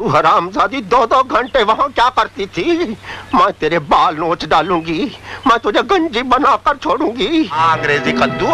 हरामजादी 2-2 घंटे वहाँ क्या करती थी? मैं तेरे बाल नोच डालूंगी, मैं तुझे गंजी बनाकर छोड़ूंगी। अंग्रेजी कद्दू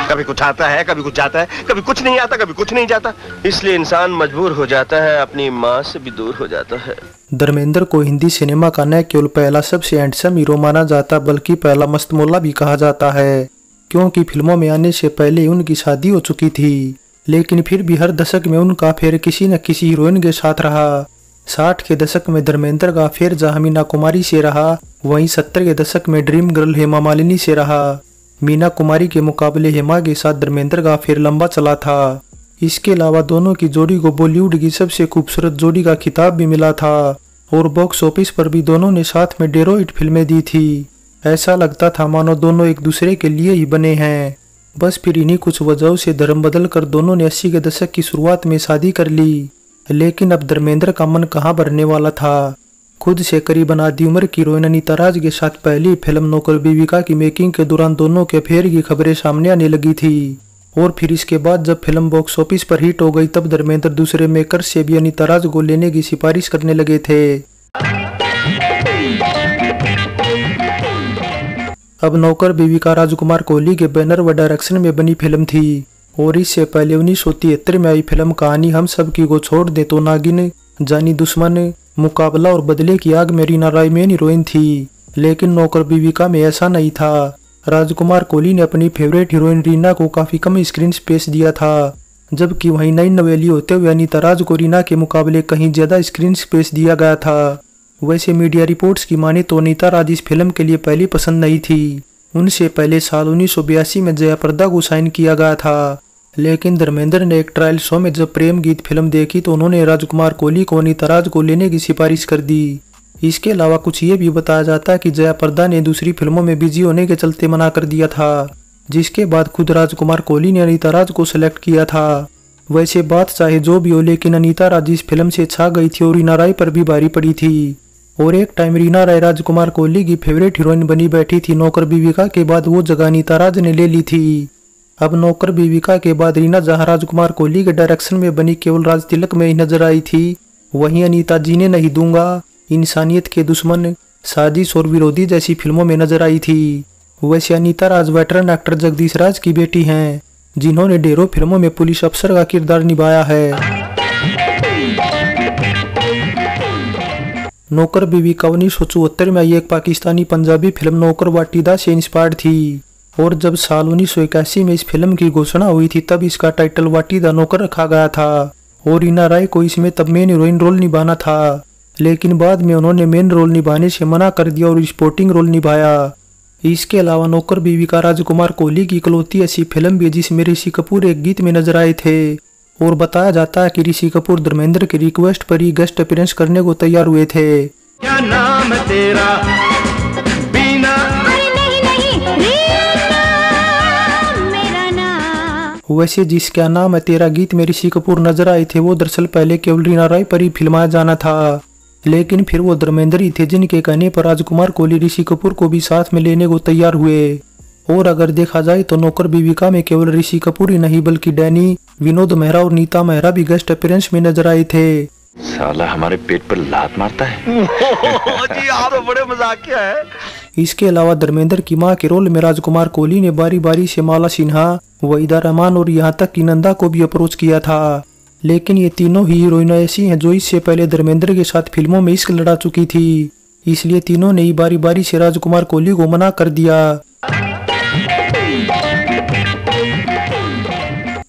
कभी कुछ आता है, कभी कुछ जाता है, कभी कुछ नहीं आता, कभी कुछ नहीं जाता। इसलिए इंसान मजबूर हो जाता है, अपनी माँ से भी दूर हो जाता है। धर्मेंद्र को हिंदी सिनेमा का न केवल पहला सबसे हैंडसम हीरो माना जाता बल्कि पहला मस्तमौला भी कहा जाता है, क्योंकि फिल्मों में आने से पहले उनकी शादी हो चुकी थी। लेकिन फिर भी हर दशक में उनका अफेयर किसी न किसी हीरोइन के साथ रहा। 60 के दशक में धर्मेंद्र का अफेयर जहां मीना कुमारी से रहा, वहीं 70 के दशक में ड्रीम गर्ल हेमा मालिनी से रहा। मीना कुमारी के मुकाबले हेमा के साथ धर्मेंद्र का अफेयर लंबा चला था। इसके अलावा दोनों की जोड़ी को बॉलीवुड की सबसे खूबसूरत जोड़ी का खिताब भी मिला था और बॉक्स ऑफिस पर भी दोनों ने साथ में ढेरों हिट फिल्में दी थी। ऐसा लगता था मानो दोनों एक दूसरे के लिए ही बने हैं। बस फिर इन्हीं कुछ वजहों से धर्म बदल कर दोनों ने 80 के दशक की शुरुआत में शादी कर ली। लेकिन अब धर्मेंद्र का मन कहाँ भरने वाला था। खुद से करीबन आधी उम्र की हीरोइन अनीता राज के साथ पहली फिल्म नौकर बीविका की मेकिंग के दौरान दोनों के अफेयर की खबरें सामने आने लगी थी। और फिर इसके बाद जब फिल्म बॉक्स ऑफिस पर हिट हो गई तब धर्मेंद्र दूसरे मेकर से भी अनीता राज को लेने की सिफारिश करने लगे थे। अब नौकर बीविका राजकुमार कोहली के बैनर व डायरेक्शन में बनी फिल्म थी और इससे पहले 1973 में आई फिल्म कहानी हम सब की को छोड़ दे तो नागिन, जानी दुश्मन, मुकाबला और बदले की आग में रीना रॉय मेन हीरोइन थी। लेकिन नौकर बीविका में ऐसा नहीं था। राजकुमार कोहली ने अपनी फेवरेट हीरोइन रीना को काफी कम स्क्रीन स्पेस दिया था, जबकि वहीं नई नवेली होते हुए अनीता राज को रीना के मुकाबले कहीं ज्यादा स्क्रीन स्पेस दिया गया था। वैसे मीडिया रिपोर्ट्स की माने तो अनीता राज इस फिल्म के लिए पहली पसंद नहीं थी। उनसे पहले साल 1982 में जया प्रदा को साइन किया गया था। लेकिन धर्मेंद्र ने एक ट्रायल शो में जब प्रेम गीत फिल्म देखी तो उन्होंने राजकुमार कोहली को अनीता राज को लेने की सिफारिश कर दी। इसके अलावा कुछ ये भी बताया जाता है कि जया प्रदा ने दूसरी फिल्मों में बिजी होने के चलते मना कर दिया था, जिसके बाद खुद राजकुमार कोहली ने अनीता राज को सिलेक्ट किया था। वैसे बात चाहे जो भी हो, लेकिन अनीता राज इस फिल्म से छा गई थी और रीना रॉय पर भी भारी पड़ी थी। और एक टाइम रीना रॉय राजकुमार कोहली की फेवरेट हीरोइन बनी बैठी थी। नौकर बीविका के बाद वो जगह अनीता राज ने ले ली थी। अब नौकर बीविका के बाद रीना जहां राजकुमार कोहली के डायरेक्शन में बनी केवल राज तिलक में ही नजर आई थी, वहीं अनीता जीने नहीं दूंगा, इंसानियत के दुश्मन, साजिश और विरोधी जैसी फिल्मों में नजर आई थी। वैसे अनीता राज वेटरन एक्टर जगदीश राज की बेटी हैं, जिन्होंने ढेरों फिल्मों में पुलिस अफसर का किरदार निभाया है। नौकर बीविका 1974 में आई एक पाकिस्तानी पंजाबी फिल्म नौकर वाटिदा से इंस्पायर्ड थी और जब साल 1981 में इस फिल्म की घोषणा हुई थी तब इसका टाइटल वाटिदा नौकर रखा गया था और रीना रॉय को इसमें तब मेन हीरोइन रोल निभाना था। लेकिन बाद में उन्होंने मेन रोल निभाने से मना कर दिया और सपोर्टिंग रोल निभाया। इसके अलावा नौकर बीविका राजकुमार कोहली की इकलौती ऐसी फिल्म भी जिसमें ऋषि कपूर एक गीत में नजर आए थे और बताया जाता है कि ऋषि कपूर धर्मेंद्र की रिक्वेस्ट पर ही गेस्ट अपीयरेंस करने को तैयार हुए थे। क्या नाम तेरा? बीना? वैसे जिसका नाम है तेरा गीत में ऋषि कपूर नजर आए थे वो दरअसल पहले केवल रीना रॉय पर ही फिल्माया जाना था, लेकिन फिर वो धर्मेंद्र ही थे जिनके कहने पर राजकुमार कोहली ऋषि कपूर को भी साथ में लेने को तैयार हुए। और अगर देखा जाए तो नौकर बीविका में केवल ऋषि कपूर ही नहीं बल्कि डैनी, विनोद मेहरा और नीता मेहरा भी गेस्ट अपीयरेंस में नजर आए थे। साला हमारे पेट पर लात मारता है। जी आप तो बड़े मजाकिया है। इसके अलावा धर्मेंद्र की मां के रोल में राजकुमार कोहली ने बारी बारी से माला सिन्हा, वहीदा रहमान और यहाँ तक कि नंदा को भी अप्रोच किया था। लेकिन ये तीनों ही हीरोइन ऐसी हैं जो इससे पहले धर्मेंद्र के साथ फिल्मों में इश्क लड़ा चुकी थी, इसलिए तीनों ने ही बारी बारी से राजकुमार कोहली को मना कर दिया।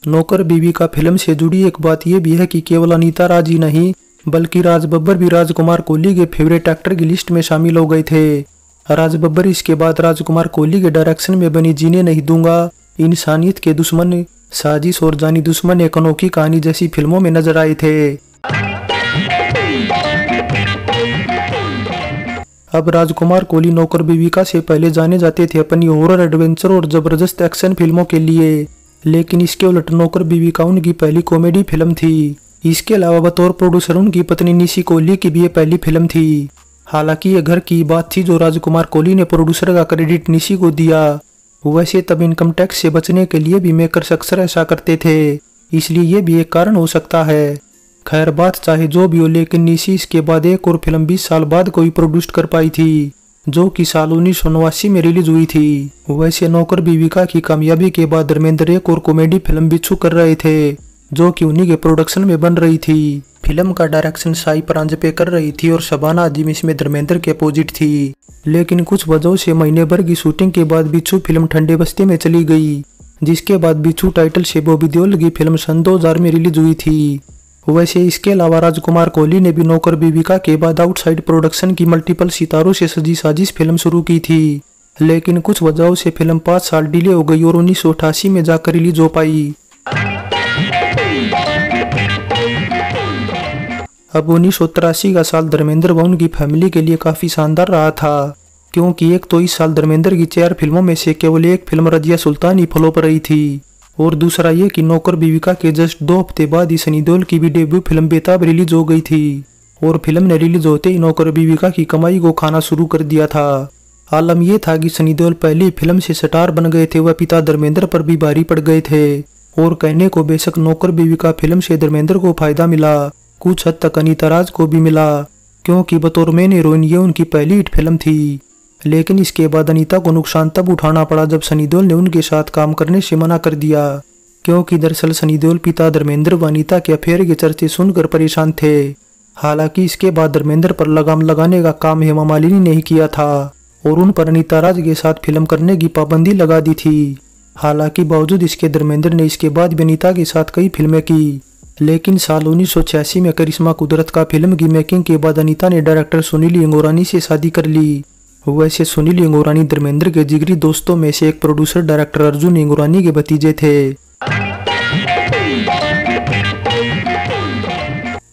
नौकर बीविका फिल्म से जुड़ी एक बात यह भी है कि केवल अनीता राज ही नहीं बल्कि राज बब्बर भी राजकुमार कोहली के फेवरेट एक्टर की लिस्ट में शामिल हो गए थे। राज बब्बर इसके बाद राजकुमार कोहली के डायरेक्शन में बनी जीने नहीं दूंगा, इंसानियत के दुश्मन, साजिश और जानी दुश्मन एक अनोखी कहानी जैसी फिल्मों में नजर आए थे। अब राजकुमार कोहली नौकर बीविका से पहले जाने जाते थे अपनी हॉरर, एडवेंचर और जबरदस्त एक्शन फिल्मों के लिए, लेकिन इसके उलट नौकर बीविका उनकी पहली कॉमेडी फिल्म थी। इसके अलावा बतौर प्रोड्यूसर उनकी पत्नी निशी कोहली की भी ये पहली फिल्म थी। हालांकि ये घर की बात थी जो राजकुमार कोहली ने प्रोड्यूसर का क्रेडिट निशी को दिया। वैसे तब इनकम टैक्स से बचने के लिए भी मेकर्स अक्सर ऐसा करते थे, इसलिए ये भी एक कारण हो सकता है। खैर बात चाहे जो भी हो, लेकिन निशी इसके बाद एक और फिल्म 20 साल बाद कोई प्रोड्यूस कर पाई थी, जो कि साल 1989 में रिलीज हुई थी। वैसे नौकर बीविका की कामयाबी के बाद धर्मेंद्र एक और कॉमेडी फिल्म बिच्छू कर रहे थे, जो कि उन्हीं के प्रोडक्शन में बन रही थी। फिल्म का डायरेक्शन साई परांजपे कर रही थी और शबाना आजिम इसमें धर्मेंद्र के अपोजिट थी। लेकिन कुछ वजहों से महीने भर की शूटिंग के बाद बिच्छू फिल्म ठंडे बस्ती में चली गई, जिसके बाद बिच्छू टाइटल से बॉबी देओल की फिल्म सन 2000 में रिलीज हुई थी। वैसे इसके अलावा राजकुमार कोहली ने भी नौकर बीविका के बाद आउटसाइड प्रोडक्शन की मल्टीपल सितारों से सजी साजिश फिल्म शुरू की थी, लेकिन कुछ वजहों से फिल्म 5 साल डिले हो गई और 1988 में जाकर रिलीज हो पाई। अब 1983 का साल धर्मेंद्र व उनकी फैमिली के लिए काफी शानदार रहा था, क्योंकि एक तो इस साल धर्मेंद्र की 4 फिल्मों में से केवल एक फिल्म रजिया सुल्तान ही फ्लॉप रही थी, और दूसरा ये कि नौकर बीविका के जस्ट 2 हफ्ते बाद ही सनी देओल की भी डेब्यू फिल्म बेताब रिलीज हो गई थी, और फिल्म ने रिलीज होते ही नौकर बीविका की कमाई को खाना शुरू कर दिया था। आलम यह था कि सनी देओल पहली फिल्म से स्टार बन गए थे, वह पिता धर्मेंद्र पर भी भारी पड़ गए थे, और कहने को बेशक नौकर बीविका फिल्म से धर्मेंद्र को फायदा मिला, कुछ हद तक अनीता राज को भी मिला, क्योंकि बतौर मेन हीरोइन ये उनकी पहली हिट फिल्म थी। लेकिन इसके बाद अनीता को नुकसान तब उठाना पड़ा जब सनी देओल ने उनके साथ काम करने से मना कर दिया, क्योंकि दरअसल सनी देओल पिता धर्मेंद्र व अनीता के अफेयर के चर्चे सुनकर परेशान थे। हालांकि इसके बाद धर्मेंद्र पर लगाम लगाने का काम हेमा मालिनी ने ही किया था, और उन पर अनीता राज के साथ फिल्म करने की पाबंदी लगा दी थी। हालांकि बावजूद इसके धर्मेंद्र ने इसके बाद भी अनीता के साथ कई फिल्में की, लेकिन साल 1986 में करिश्मा कुदरत का फिल्म की मेकिंग के बाद अनीता ने डायरेक्टर सुनील इंगोरानी से शादी कर ली। वैसे सुनील इंगोरानी धर्मेंद्र के जिगरी दोस्तों में से एक प्रोड्यूसर डायरेक्टर अर्जुन इंगोरानी के भतीजे थे।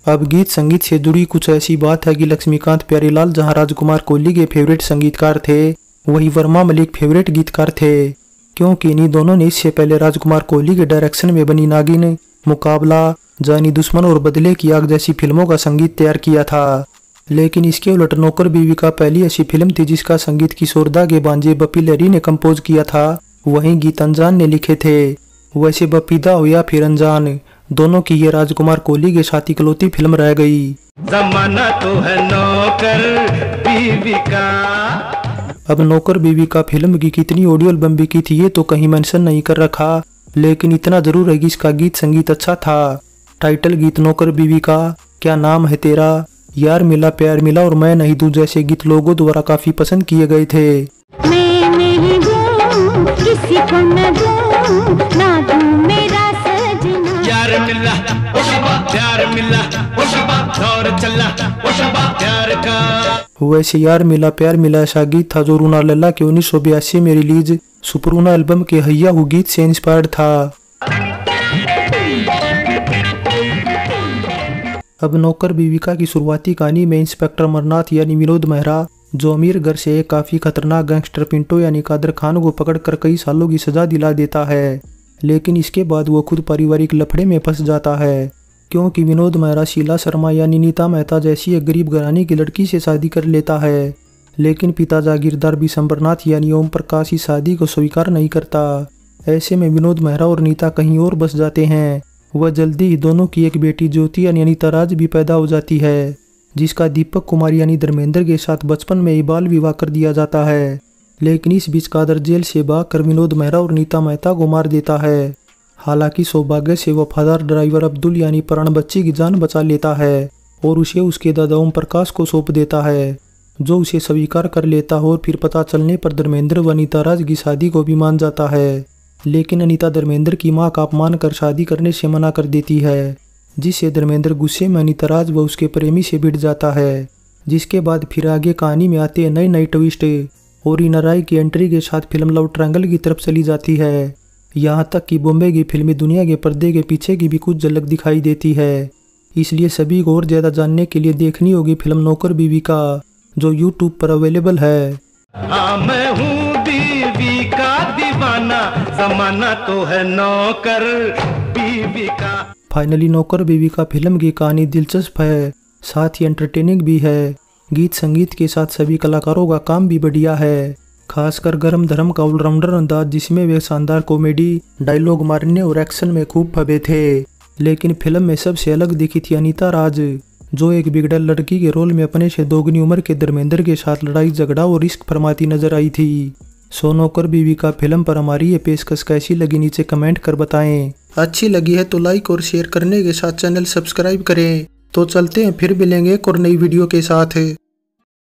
अब गीत संगीत से जुड़ी कुछ ऐसी बात है कि लक्ष्मीकांत प्यारेलाल जहां राजकुमार कोहली के फेवरेट संगीतकार थे, वही वर्मा मलिक फेवरेट गीतकार थे, क्योंकि इन्हीं दोनों ने इससे पहले राजकुमार कोहली के डायरेक्शन में बनी नागिन, मुकाबला, जानी दुश्मन और बदले की आग जैसी फिल्मों का संगीत तैयार किया था। लेकिन इसके उलट नौकर बीविका पहली ऐसी फिल्म थी जिसका संगीत किशोरदा के बांजे बप्पी लहरी ने कंपोज किया था, वहीं गीत अनजान ने लिखे थे। वैसे बप्पीदा हो या फिर अनजान, दोनों की ये राजकुमार कोहली के साथ इकलौती फिल्म रह गई। जमाना तो है नौकर बीविका। अब नौकर बीविका फिल्म की कितनी ऑडियो एल्बम बिकी थी ये तो कहीं मेंशन नहीं कर रखा, लेकिन इतना जरूर है कि इसका गीत संगीत अच्छा था। टाइटल गीत नौकर बीविका, क्या नाम है तेरा, यार मिला प्यार मिला और मैं नहीं दूं जैसे गीत लोगों द्वारा काफी पसंद किए गए थे। मैं नहीं दूं, किसी को न दूं, ना दूं मेरा सजना। यार मिला ओ शबा, प्यार मिला ओ शबा, दौर चला ओ शबा प्यार का। वैसे यार मिला प्यार मिला ऐसा गीत था जो रूना लल्ला के 1982 में रिलीज सुपरूना एल्बम के हैया हू गीत से इंस्पायर्ड था। अब नौकर बीविका की शुरुआती कहानी में इंस्पेक्टर अमरनाथ यानी विनोद मेहरा, जो अमीर घर से एक काफी खतरनाक गैंगस्टर पिंटो यानी कादर खान को पकड़कर कई सालों की सजा दिला देता है, लेकिन इसके बाद वो खुद पारिवारिक लफड़े में फंस जाता है, क्योंकि विनोद मेहरा शीला शर्मा यानी नीता मेहता जैसी एक गरीब घराने की लड़की से शादी कर लेता है। लेकिन पिता जागीरदार बिशंबरनाथ यानी ओम प्रकाश इस शादी को स्वीकार नहीं करता। ऐसे में विनोद मेहरा और नीता कहीं और बस जाते हैं। वह जल्दी ही दोनों की एक बेटी ज्योति यानी अनीता राज भी पैदा हो जाती है, जिसका दीपक कुमार यानी धर्मेंद्र के साथ बचपन में ही बाल विवाह कर दिया जाता है। लेकिन इस बीच कादर जेल से भागकर विनोद मेहरा और नीता मेहता को मार देता है। हालांकि सौभाग्य से वफादार ड्राइवर अब्दुल यानी प्राण बच्ची की जान बचा लेता है और उसे उसके दादा ओम प्रकाश को सौंप देता है, जो उसे स्वीकार कर लेता है और फिर पता चलने पर धर्मेंद्र व अनीता राज की शादी को भी मान जाता है। लेकिन अनीता धर्मेंद्र की मां का अपमान कर शादी करने से मना कर देती है, जिससे धर्मेंद्र गुस्से में अनीता राज व उसके प्रेमी से भिड़ जाता है। जिसके बाद फिर आगे कहानी में आते हैं नई नई ट्विस्ट और रीना राय की एंट्री के साथ फिल्म लव ट्रायंगल की तरफ चली जाती है। यहाँ तक कि बॉम्बे की फिल्मी दुनिया के पर्दे के पीछे की भी कुछ झलक दिखाई देती है। इसलिए सभी को और ज्यादा जानने के लिए देखनी होगी फिल्म नौकर बीविका, जो यूट्यूब पर अवेलेबल है। हाँ मैं हूँ बीवी का दीवाना, जमाना तो है नौकर बीवी का। फाइनली नौकर बीविका फिल्म की कहानी दिलचस्प है, साथ ही एंटरटेनिंग भी है। गीत संगीत के साथ सभी कलाकारों का काम भी बढ़िया है। खासकर गरम धर्म का ऑलराउंडर अंदाज जिसमें वे शानदार कॉमेडी, डायलॉग मारने और एक्शन में खूब फबे थे। लेकिन फिल्म में सबसे अलग दिखी थी अनीता राज, जो एक बिगड़ल लड़की के रोल में अपने से दोगुनी उम्र के धर्मेंद्र के साथ लड़ाई झगड़ा और इश्क फरमाती नजर आई थी। सो नौकर बीवी का फिल्म पर हमारी ये पेशकश कैसी लगी नीचे कमेंट कर बताएं। अच्छी लगी है तो लाइक और शेयर करने के साथ चैनल सब्सक्राइब करें। तो चलते हैं, फिर मिलेंगे एक और नई वीडियो के साथ।